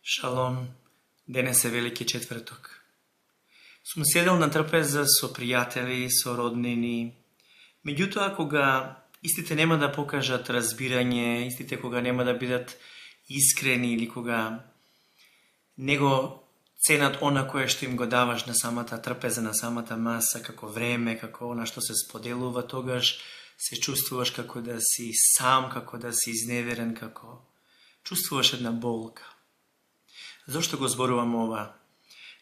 Шалом, денес е Велики четврток. Сум седел на трпеза со пријатели, со роднини. Меѓутоа, кога истите нема да покажат разбирање, истите кога нема да бидат искрени или кога не го ценат она кое што им го даваш на самата трпеза, на самата маса, како време, како она што се споделува, тогаш се чувствуваш како да си сам, како да си изневерен, како чувствуваш една болка. Зошто го зборувам ова?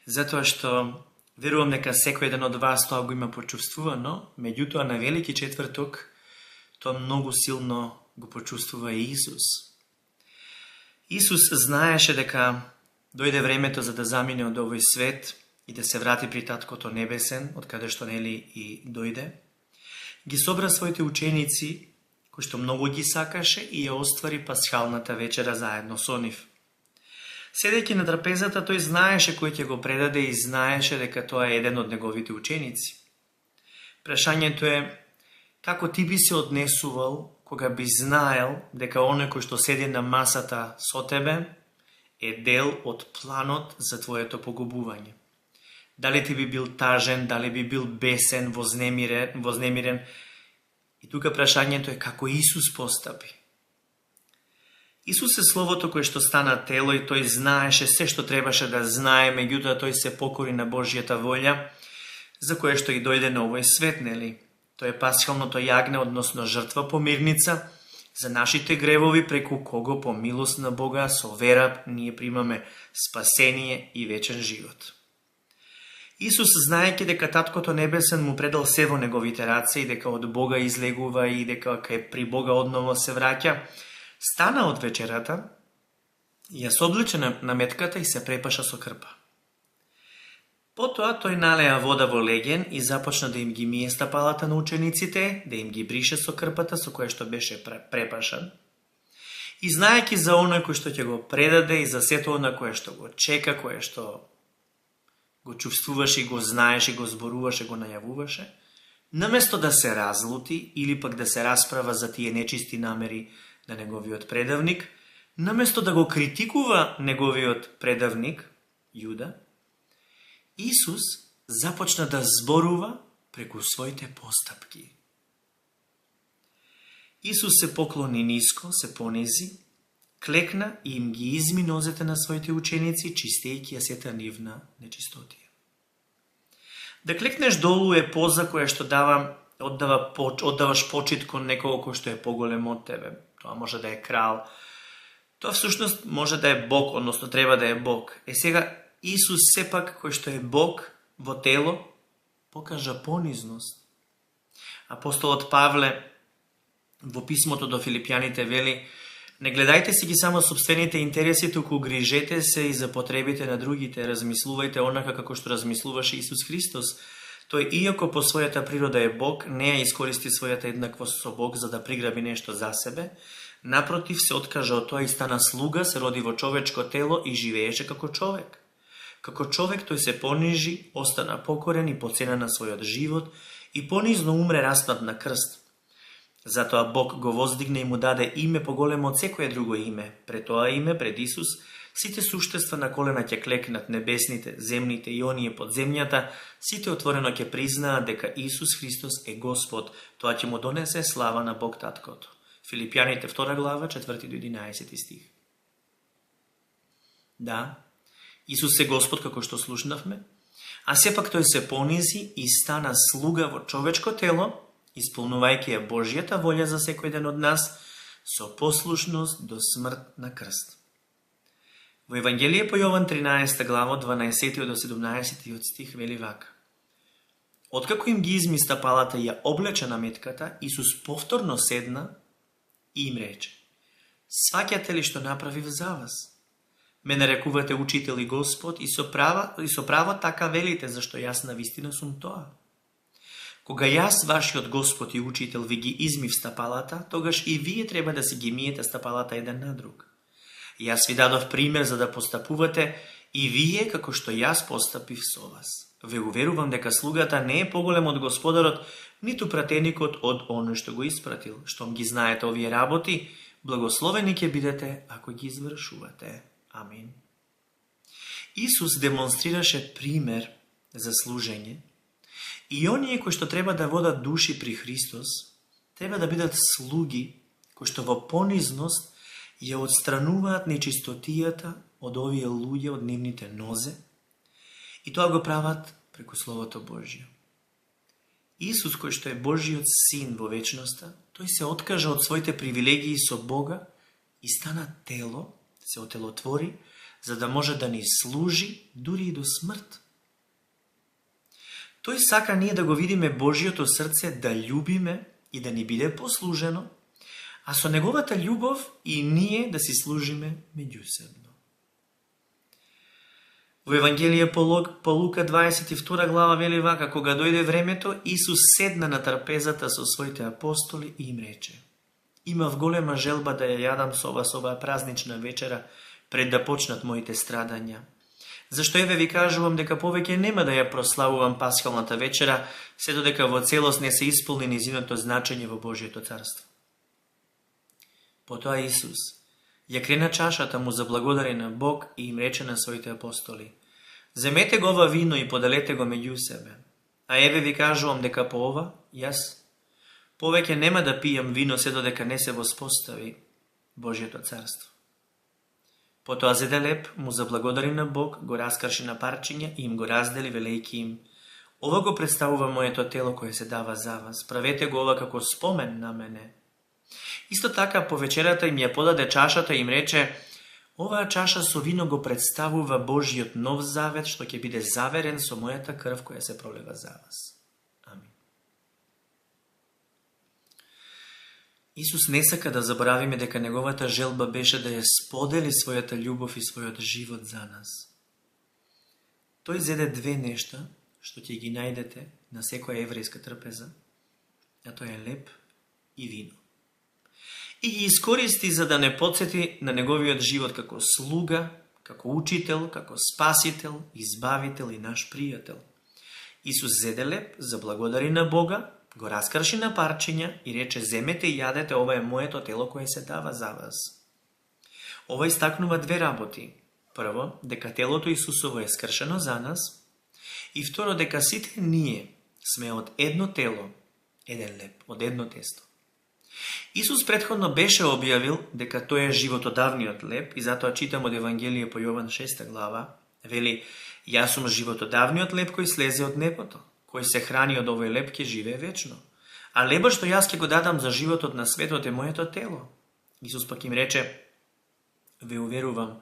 Затоа што верувам дека секој еден од вас тоа го има почувствувано, меѓутоа на Велики четврток тоа многу силно го почувствува и Исус. Исус знаеше дека дојде времето за да замине од овој свет и да се врати при Таткото Небесен, од каде што нели и дојде. Ги собра своите ученици, кои што многу ги сакаше, и ја оствари пасхалната вечера заедно со нив. Седејќи на трапезата, тој знаеше кој ќе го предаде и знаеше дека тоа е еден од неговите ученици. Прашањето е, како ти би се однесувал кога би знаел дека оној кој што седи на масата со тебе е дел од планот за твоето погубување? Дали ти би бил тажен, дали би бил бесен, вознемирен? И тука прашањето е како Исус постапи. Исус е Словото кое што стана тело и тој знаеше се што требаше да знае, меѓутоа тој се покори на Божјата волја, за кое што и дојде на овој свет, нели? Тој е пасхалното јагне, односно жртва помирница за нашите гревови, преку кого по милост на Бога со вера ние примаме спасение и вечен живот. Исус, знаејќи дека Таткото Небесен му предал се во неговите раце и дека од Бога излегува и дека кај при Бога одново се враќа, стана од вечерата, ја соблече наметката и се препаша со крпа. Потоа тој налеа вода во леген и започна да им ги мие стапалата на учениците, да им ги брише со крпата со која што беше препашан. И знаејќи за оној кој што ќе го предаде и за сето оно кое што го чека, кое што го чувствуваше и го знаеше, го зборуваше, го најавуваше, наместо да се разлути или пак да се расправа за тие нечисти намери на неговиот предавник, наместо да го критикува неговиот предавник, Јуда, Исус започна да зборува преку своите постапки. Исус се поклони ниско, се понези, клекна и им ги изми нозете на своите ученици, чистејќи ја сета нивна нечистотија. Да клекнеш долу е поза која што оддаваш почит кон некого кој што е поголем од тебе. Тоа може да е крал. Тоа всушност може да е Бог, односно треба да е Бог. Сега Исус сепак кој што е Бог во тело покажа понизност. Апостолот Павле во писмото до Филипјаните вели: не гледајте си ги само собствените интереси, туку грижете се и за потребите на другите, размислувајте онака како што размислуваше Исус Христос. Тој, иако по својата природа е Бог, не ја искористи својата еднаквост со Бог за да приграби нешто за себе. Напротив, се откажа од тоа и стана слуга, се роди во човечко тело и живееше како човек. Како човек тој се понижи, остана покорен и по цена на својот живот и понизно умре распнат на крст. Затоа Бог го воздигне и му даде име поголемо од секое друго име. Пред тоа име, пред Исус, сите суштества на колена ќе клекнат, небесните, земните и оние под земјата, сите отворено ќе признаат дека Исус Христос е Господ. Тоа ќе му донесе слава на Бог Таткото. Филипјаните 2 глава, 4 до 11 стих. Да, Исус е Господ како што слушнавме, а сепак тој се понизи и стана слуга во човечко тело, исполнувајќи ја Божјата волја за секој ден од нас, со послушност до смрт на крст. Во Евангелие по Јован 13 глава, 12 до 17 стих вели вака: откако им ги изми стапалата и ја облече наметката, Исус повторно седна и им рече: сваќате ли што направив за вас? Ме нарекувате учител и Господ и со право така велите, зашто јас навистина сум тоа. Кога јас, вашиот Господ и учител, ви ги измив стапалата, тогаш и вие треба да си ги миете стапалата еден на друг. Јас ви дадов пример за да постапувате и вие како што јас постапив со вас. Ве уверувам дека слугата не е поголем од господарот, ниту пратеникот од оној што го испратил. Штом ги знаете овие работи, благословени ќе бидете ако ги извршувате. Амин. Исус демонстрираше пример за служење и оние кои што треба да водат души при Христос, треба да бидат слуги кои што во понизност ја отстрануваат нечистотијата од овие луѓе од нивните нозе и тоа го прават преку Словото Божје. Исус, кој што е Божиот Син во вечноста, тој се откажа од своите привилегии со Бога и стана тело, се отелотвори, за да може да ни служи дури и до смрт. Тој сака ние да го видиме Божиото срце, да љубиме и да ни биде послужено, а со неговата љубов и ние да си служиме меѓусебно. Во Евангелие по Лука 22 глава вели вака: кога дојде времето, Исус седна на трапезата со своите апостоли и им рече: имав голема желба да ја јадам со оваа празнична вечера пред да почнат моите страдања. Зашто еве ви кажувам дека повеќе нема да ја прославувам пасхалната вечера, се додека во целост не се исполни низиното значење во Божието царство. Потоа Исус ја крена чашата, му заблагодари на Бог и им рече на своите апостоли: земете го ова вино и поделете го меѓу себе. А еве ви кажувам дека по ова, јас повеќе нема да пијам вино се додека не се воспостави Божието царство. Потоа зеде леп, му заблагодари на Бог, го раскрши на парчиња и им го раздели, велејќи им: ова го представува моето тело кое се дава за вас, правете го ова како спомен на мене. Исто така по вечерата им ја подаде чашата и им рече: оваа чаша со вино го представува Божиот нов завет, што ќе биде заверен со мојата крв која се пролива за вас. Амин. Исус не сака да заборавиме дека неговата желба беше да ја сподели својата љубов и својот живот за нас. Тој зеде две нешта што ќе ги најдете на секоја еврејска трпеза, а тоа е леп и вино. И ги искористи за да не подсети на неговиот живот како слуга, како учител, како спасител, избавител и наш пријател. Исус зеде леп, заблагодари на Бога, го раскрши на парчиња и рече: земете и јадете, ова е моето тело кое се дава за вас. Ова истакнува две работи. Прво, дека телото Исусово е скршено за нас, и второ, дека сите ние сме од едно тело, еден леп, од едно тесто. Исус предходно беше објавил дека тој е животодавниот леп и затоа читам од Евангелие по Јован 6 глава, вели: јас сум животодавниот леп кој слезе од небото, кој се храни од овој леп ќе живее вечно. А лебот што јас ќе го дадам за животот на светот е моето тело. Исус пак им рече: ве уверувам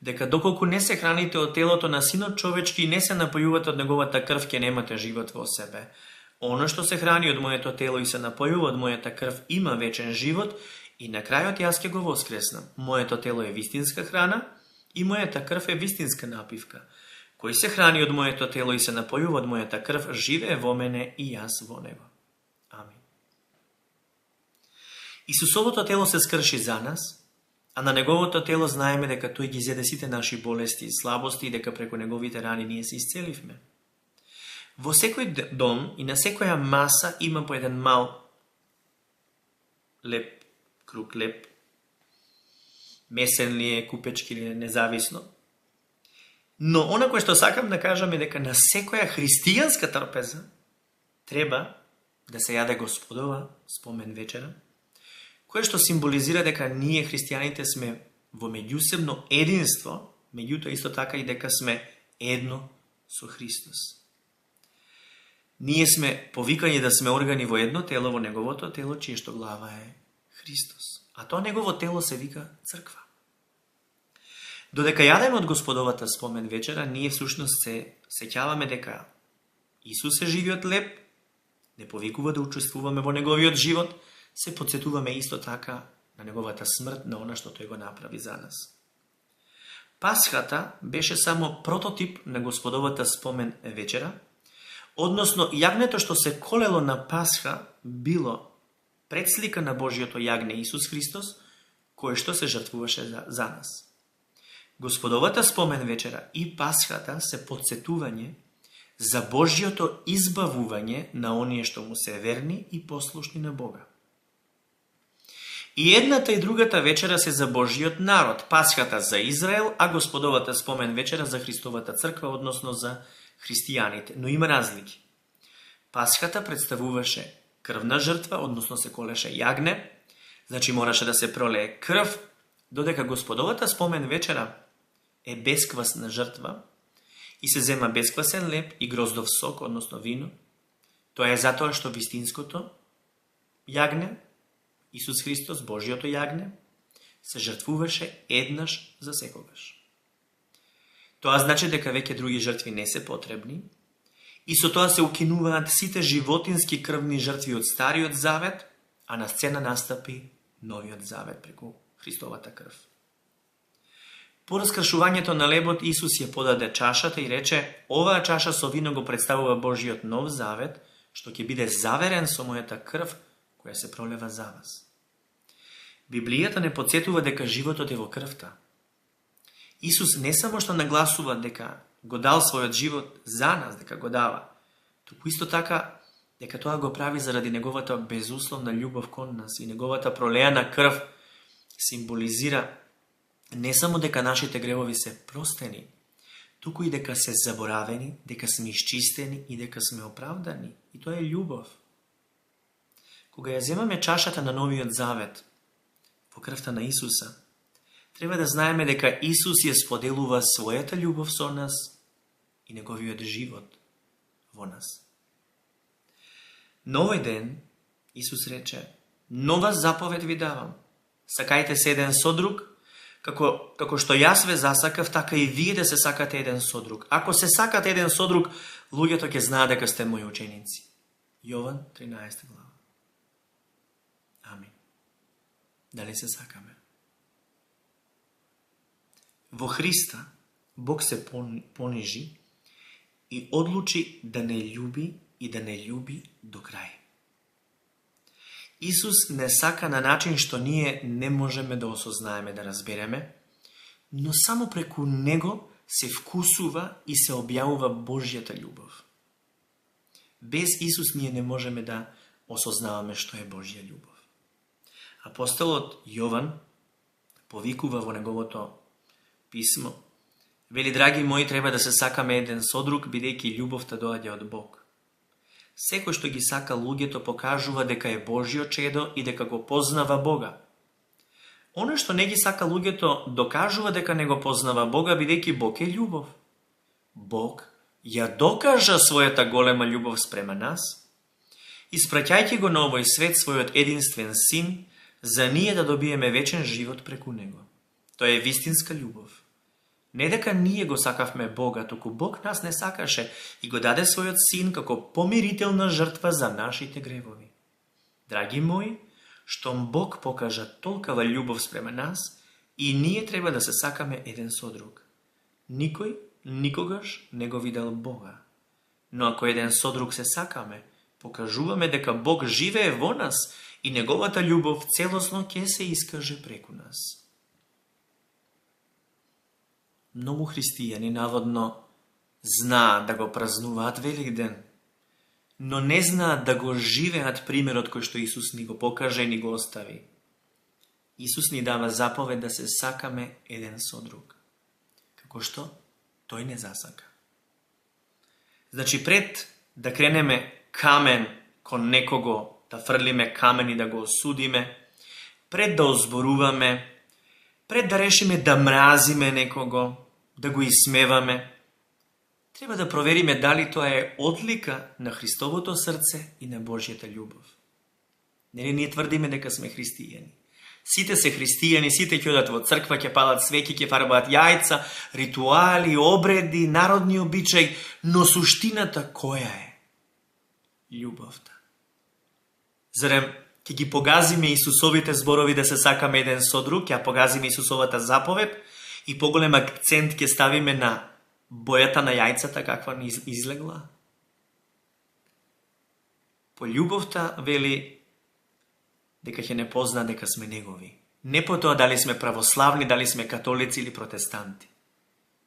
дека доколку не се храните од телото на Синот човечки и не се напојувате од неговата крв, ќе немате живот во себе. Оно што се храни од моето тело и се напојува од мојата крв има вечен живот и на крајот јас ќе го воскреснам. Моето тело е вистинска храна и мојата крв е вистинска напивка. Кој се храни од моето тело и се напојува од мојата крв, живее во мене и јас во него. Амин. Исусовото тело се скрши за нас, а на неговото тело знаеме дека тој ги зеде сите наши болести и слабости и дека преку неговите рани ние се исцеливме. Во секој дом и на секоја маса има по еден мал леп, круг леп, месен ли е, купечки ли е, независно. Но она кое што сакам да кажам е дека на секоја христијанска трпеза треба да се јаде Господова спомен вечера, кое што символизира дека ние христијаните сме во меѓусебно единство, меѓутоа исто така и дека сме едно со Христос. Ние сме повикани да сме органи во едно тело, во неговото тело, чие што глава е Христос. А тоа негово тело се вика црква. Додека јадеме од Господовата спомен вечера, ние всушност се сеќаваме дека Исус е живиот леп, не повикува да учествуваме во неговиот живот, се подсетуваме исто така на неговата смрт, на она што тој го направи за нас. Пасхата беше само прототип на Господовата спомен вечера, односно јагнето што се колело на Пасха било предслика на Божиото јагне Исус Христос, кое што се жртвуваше за нас. Господовата спомен вечера и Пасхата се подсетување за Божиото избавување на оние што му се верни и послушни на Бога. И едната и другата вечера се за Божиот народ, Пасхата за Израел, а Господовата спомен вечера за Христовата црква, односно за христијаните. Но има разлики. Пасхата представуваше крвна жртва, односно се колеше јагне, значи мораше да се пролее крв, додека Господовата спомен вечера е бесквасна жртва и се зема бесквасен леб и гроздов сок, односно вино. Тоа е затоа што вистинското јагне, Исус Христос, Божиото јагне, се жртвуваше еднаш за секогаш. Тоа значи дека веќе други жртви не се потребни и со тоа се укинуваат сите животински крвни жртви од Стариот Завет, а на сцена настапи Новиот Завет преку Христовата крв. По раскршувањето на лебот Исус ја подаде чашата и рече: оваа чаша со вино го представува Божиот нов завет, што ќе биде заверен со мојата крв, која се пролева за вас. Библијата не подсетува дека животот е во крвта. Исус не само што нагласува дека го дал својот живот за нас, дека го дава, туку исто така дека тоа го прави заради неговата безусловна љубов кон нас и неговата пролеана крв символизира не само дека нашите гревови се простени, туку и дека се заборавени, дека сме исчистени и дека сме оправдани. И тоа е љубов. Кога ја земаме чашата на Новиот Завет во крвта на Исуса, треба да знаеме дека Исус ја споделува својата љубов со нас и неговиот живот во нас. На овој ден Исус рече: нова заповед ви давам, сакајте се еден со друг, како што јас ве засакав, така и вие да се сакате еден со друг. Ако се сакате еден со друг, луѓето ќе знаат дека сте мои ученици. Јован 13 глава. Амин. Дали се сакаме? Во Христа Бог се понижи и одлучи да не љуби и да не љуби до крај. Исус не сака на начин што ние не можеме да осознаеме, да разбереме, но само преку Него се вкусува и се објавува Божјата љубов. Без Исус ние не можеме да осознаваме што е Божја љубов. Апостолот Јован повикува во неговото писмо: вели, драги мои, треба да се сакаме еден со друг, бидејќи љубовта доаѓа од Бог. Секој што ги сака луѓето покажува дека е Божјо чедо и дека го познава Бога. Оно што не ги сака луѓето докажува дека не го познава Бога, бидејќи Бог е љубов. Бог ја докажа својата голема љубов спрема нас, испраќајќи го на овој свет својот единствен син, за ние да добиеме вечен живот преку него. Тоа е вистинска љубов. Не дека ние го сакавме Бога, туку Бог нас не сакаше и го даде својот син како помирителна жртва за нашите гревови. Драги мои, штом Бог покажа толкова љубов спрема нас, и ние треба да се сакаме еден со друг. Никој никогаш не го видел Бога. Но ако еден со друг се сакаме, покажуваме дека Бог живее во нас и неговата љубов целосно ќе се искаже преку нас. Многу христијани наводно знаат да го празнуваат Великден, но не знаат да го живеат примерот кој што Исус ни го покаже и ни го остави. Исус ни дава заповед да се сакаме еден со друг, како што тој не засака. Значи, пред да кренеме камен кон некого, да фрлиме камен и да го осудиме, пред да озборуваме, пред да решиме да мразиме некого, да го исмеваме, треба да провериме дали тоа е одлика на Христовото срце и на Божјата љубов. Нели ние тврдиме дека сме христијани? Сите се христијани, сите ќе одат во црква, ќе палат свеќи, ќе фарбаат јајца, ритуали, обреди, народни обичаи, но суштината која е? Љубовта. Зарем ќе ги погазиме Исусовите зборови да се сакаме еден со друг, ќе погазиме Исусовата заповед и поголем акцент ќе ставиме на бојата на јајцата каква ни излегла? По љубовта вели дека ќе не позна дека сме негови. Не по тоа дали сме православни, дали сме католици или протестанти.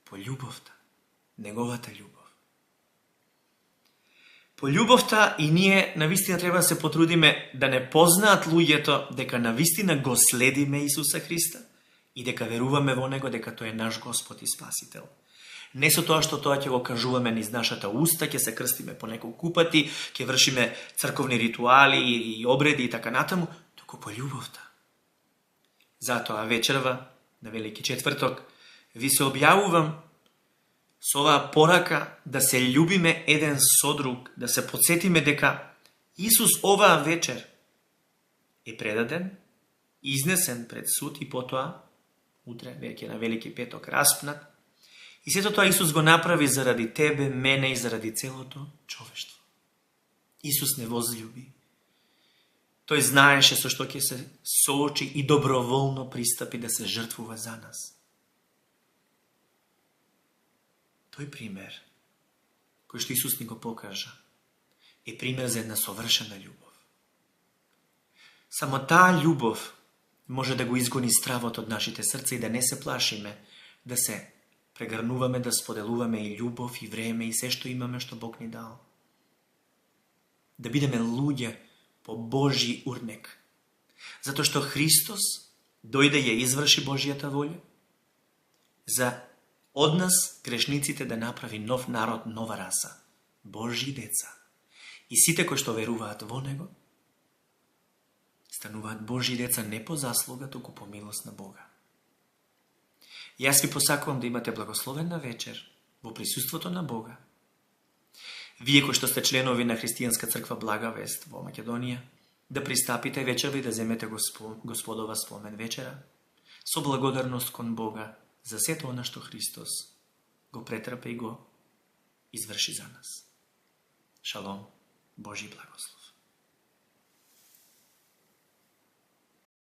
По љубовта, неговата љубов. По љубовта и ние навистина треба да се потрудиме да не познаат луѓето дека навистина го следиме Исуса Христа и дека веруваме во Него, дека тој е наш Господ и Спасител. Не со тоа што тоа ќе го кажуваме низ нашата уста, ќе се крстиме по неколку пати, ќе вршиме црковни ритуали и обреди и така натаму, туку по љубовта. Затоа вечерва, на Велики четврток, ви се објавувам со оваа порака да се љубиме еден со друг, да се подсетиме дека Исус оваа вечер е предаден, изнесен пред суд и потоа, утре, веќе на Велики петок, распнат. И сето тоа Исус го направи заради тебе, мене и заради целото човештво. Исус не возлюби. Тој знаеше со што ќе се соочи и доброволно пристапи да се жртвува за нас. Тој пример, кој што Исус ни го покажа, е пример за една совршена љубов. Само таа љубов може да го изгони стравот од нашите срца и да не се плашиме, да се прегрнуваме, да споделуваме и љубов, и време, и се што имаме, што Бог ни дал. Да бидеме луѓе по Божји урнек. Затоа што Христос дојде ја изврши Божјата волја за од нас, грешниците, да направи нов народ, нова раса, Божји деца. И сите кои што веруваат во Него, стануваат Божји деца не по заслуга, туку по милост на Бога. Јас ви посакувам да имате благословена вечер во присуството на Бога. Вие кои што сте членови на Христијанска црква Блага Вест во Македонија, да пристапите вечерва и да земете Господова спомен вечера со благодарност кон Бога за сето она што Христос го претрпе и го изврши за нас. Шалом, Божји благослов.